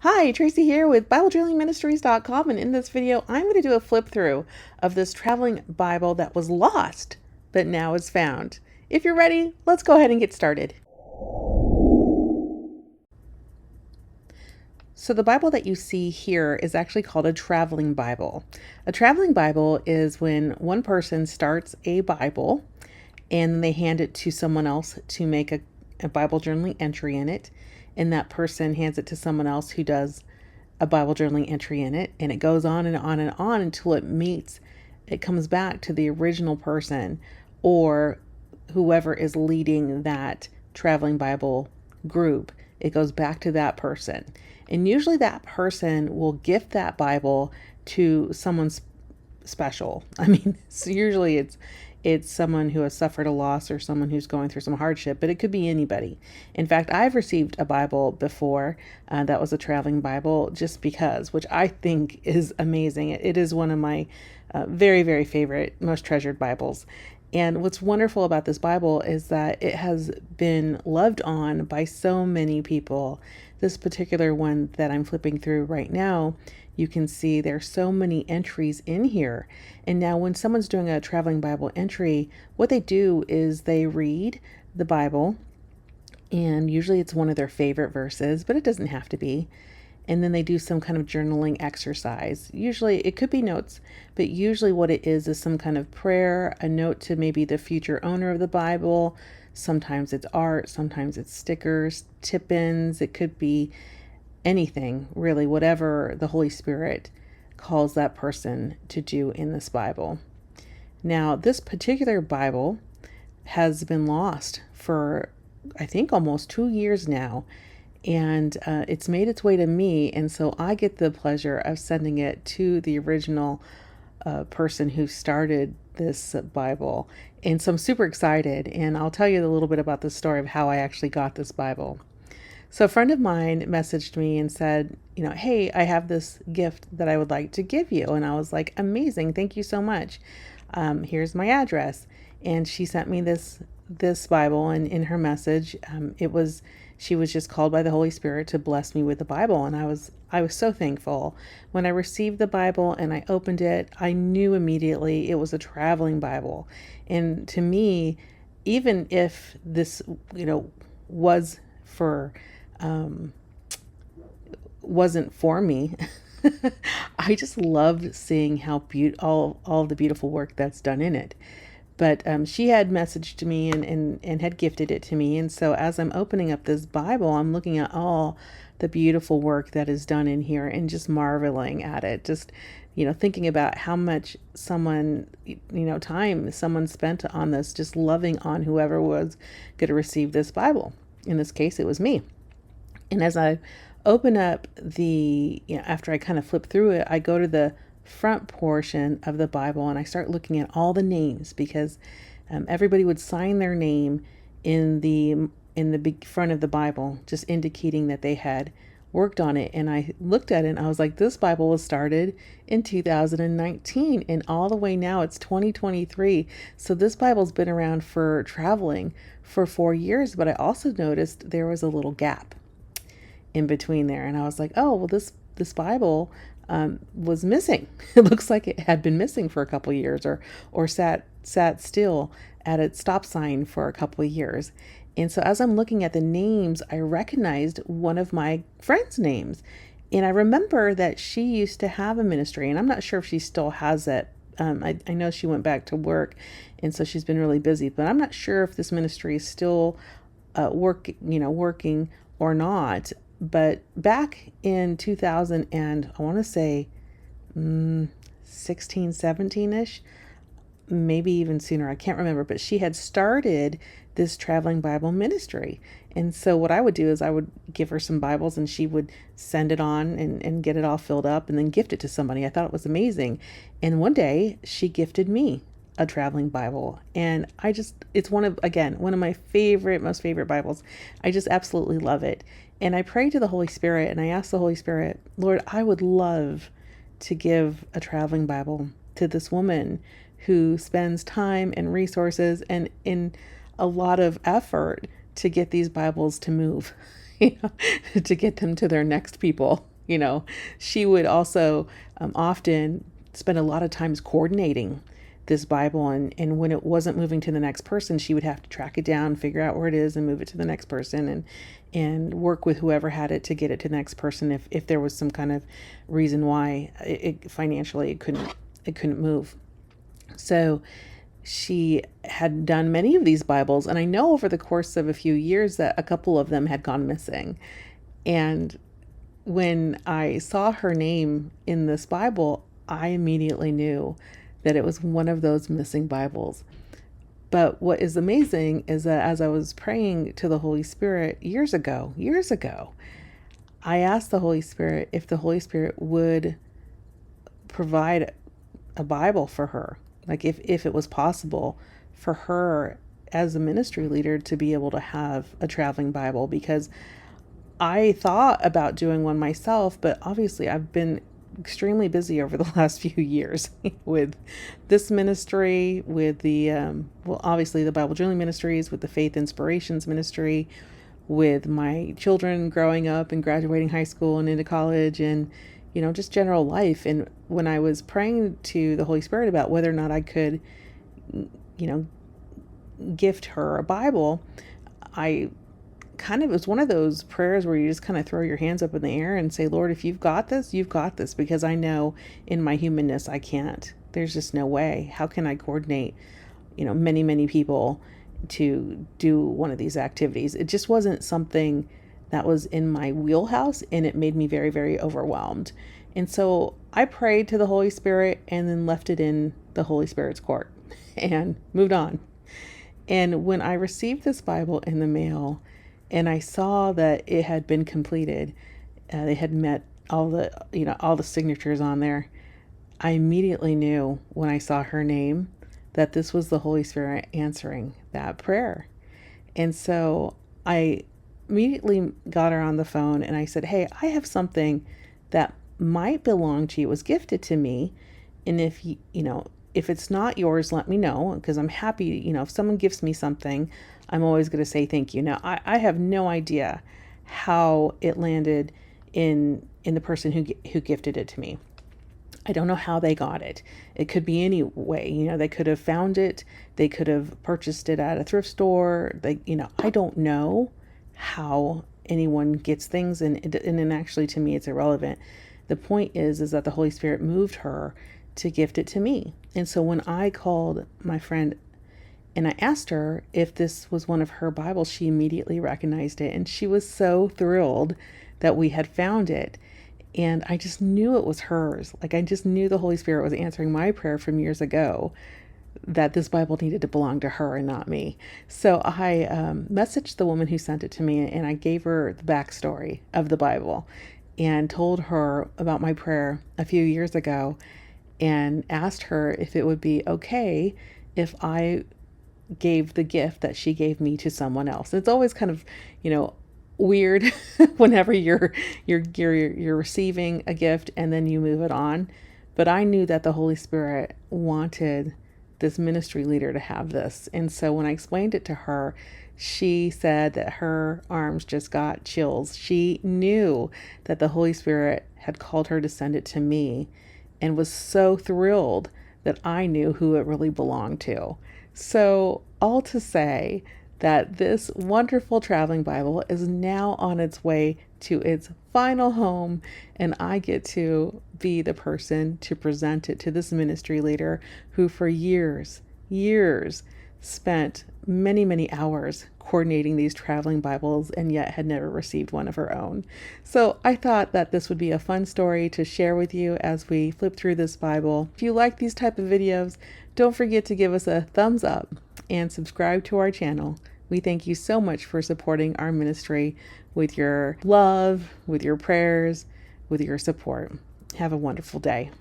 Hi, Tracie here with BibleJournalingMinistries.com, and in this video I'm going to do a flip through of this traveling Bible that was lost but now is found. If you're ready, let's go ahead and get started. So the Bible that you see here is actually called a traveling Bible. A traveling Bible is when one person starts a Bible and they hand it to someone else to make a Bible journaling entry in it, and that person hands it to someone else who does a Bible journaling entry in it, and it goes on and on and on until it comes back to the original person or whoever is leading that traveling Bible group. It goes back to that person. And usually that person will gift that Bible to someone special. So usually it's someone who has suffered a loss or someone who's going through some hardship, but it could be anybody. In fact, I've received a Bible before that was a traveling Bible just because, which I think is amazing. It is one of my very, very favorite, most treasured Bibles. And what's wonderful about this Bible is that it has been loved on by so many people. This particular one that I'm flipping through right now, you can see there's so many entries in here. And now when someone's doing a traveling Bible entry, what they do is they read the Bible, and usually it's one of their favorite verses, but it doesn't have to be. And then they do some kind of journaling exercise. Usually it could be notes, but usually what it is some kind of prayer, a note to maybe the future owner of the Bible. Sometimes it's art, sometimes it's stickers, tip-ins. It could be anything, really, whatever the Holy Spirit calls that person to do in this Bible. Now, this particular Bible has been lost for, I think, almost 2 years now. And it's made its way to me, and so I get the pleasure of sending it to the original person who started this Bible. And so I'm super excited, and I'll tell you a little bit about the story of how I actually got this Bible. So a friend of mine messaged me and said, hey, I have this gift that I would like to give you. And I was like, amazing, thank you so much. Here's my address. And she sent me this Bible, and in her message, she was just called by the Holy Spirit to bless me with the Bible. And I was so thankful. When I received the Bible and I opened it, I knew immediately it was a traveling Bible. And to me, even if this, was for, wasn't for me, I just loved seeing how all the beautiful work that's done in it. But she had messaged me and had gifted it to me. And so as I'm opening up this Bible, I'm looking at all the beautiful work that is done in here and just marveling at it. Just, thinking about how much time someone spent on this, just loving on whoever was going to receive this Bible. In this case, it was me. And as I open up after I kind of flip through it, I go to the front portion of the Bible and I start looking at all the names, because everybody would sign their name in the big front of the Bible, just indicating that they had worked on it. And I looked at it and I was like, this Bible was started in 2019, and all the way now it's 2023. So this Bible's been around for traveling for 4 years. But I also noticed there was a little gap in between there, and I was like, oh, well, this Bible was missing. It looks like it had been missing for a couple of years, or sat still at its stop sign for a couple of years. And so as I'm looking at the names, I recognized one of my friend's names. And I remember that she used to have a ministry, and I'm not sure if she still has it. I know she went back to work, and so she's been really busy, but I'm not sure if this ministry is still working or not. But back in 2000, and I want to say 16, 17-ish, maybe even sooner, I can't remember, but she had started this traveling Bible ministry. And so what I would do is I would give her some Bibles, and she would send it on and get it all filled up and then gift it to somebody. I thought it was amazing. And one day she gifted me a traveling Bible. And it's one of my most favorite Bibles. I just absolutely love it. And I prayed to the Holy Spirit, and I asked the Holy Spirit, Lord, I would love to give a traveling Bible to this woman who spends time and resources and in a lot of effort to get these Bibles to move, to get them to their next people. She would also often spend a lot of times coordinating this Bible, and when it wasn't moving to the next person, she would have to track it down, figure out where it is, and move it to the next person, and work with whoever had it to get it to the next person if there was some kind of reason why financially it couldn't move. So she had done many of these Bibles, and I know over the course of a few years that a couple of them had gone missing. And when I saw her name in this Bible, I immediately knew that it was one of those missing Bibles. But what is amazing is that as I was praying to the Holy Spirit years ago, I asked the Holy Spirit if the Holy Spirit would provide a Bible for her. Like if it was possible for her as a ministry leader to be able to have a traveling Bible, because I thought about doing one myself, but obviously I've been extremely busy over the last few years with this ministry, with the, obviously the Bible Journaling Ministries, with the Faith Inspirations Ministry, with my children growing up and graduating high school and into college, and, just general life. And when I was praying to the Holy Spirit about whether or not I could, gift her a Bible, it was one of those prayers where you just kind of throw your hands up in the air and say, Lord, if you've got this, because I know in my humanness, I can't. There's just no way. How can I coordinate, many, many people to do one of these activities? It just wasn't something that was in my wheelhouse, and it made me very, very overwhelmed. And so I prayed to the Holy Spirit and then left it in the Holy Spirit's court and moved on. And when I received this Bible in the mail and I saw that it had been completed, they had met all the signatures on there, I immediately knew when I saw her name that this was the Holy Spirit answering that prayer. And so I immediately got her on the phone and I said, hey, I have something that might belong to you. It was gifted to me. And if it's not yours, let me know, because I'm happy, if someone gifts me something, I'm always going to say thank you. Now, I have no idea how it landed in the person who gifted it to me. I don't know how they got it. It could be any way, they could have found it. They could have purchased it at a thrift store. I don't know how anyone gets things. And actually to me, it's irrelevant. The point is that the Holy Spirit moved her to gift it to me. And so when I called my friend and I asked her if this was one of her Bibles, she immediately recognized it. And she was so thrilled that we had found it. And I just knew it was hers. Like, I just knew the Holy Spirit was answering my prayer from years ago that this Bible needed to belong to her and not me. So I messaged the woman who sent it to me, and I gave her the backstory of the Bible and told her about my prayer a few years ago and asked her if it would be okay if I gave the gift that she gave me to someone else. It's always kind of, weird whenever you're receiving a gift and then you move it on. But I knew that the Holy Spirit wanted this ministry leader to have this. And so when I explained it to her, she said that her arms just got chills. She knew that the Holy Spirit had called her to send it to me and was so thrilled that I knew who it really belonged to. So all to say that this wonderful traveling Bible is now on its way to its final home, and I get to be the person to present it to this ministry leader who for years spent many, many hours coordinating these traveling Bibles and yet had never received one of her own. So I thought that this would be a fun story to share with you as we flip through this Bible. If you like these type of videos, don't forget to give us a thumbs up and subscribe to our channel. We thank you so much for supporting our ministry with your love, with your prayers, with your support. Have a wonderful day.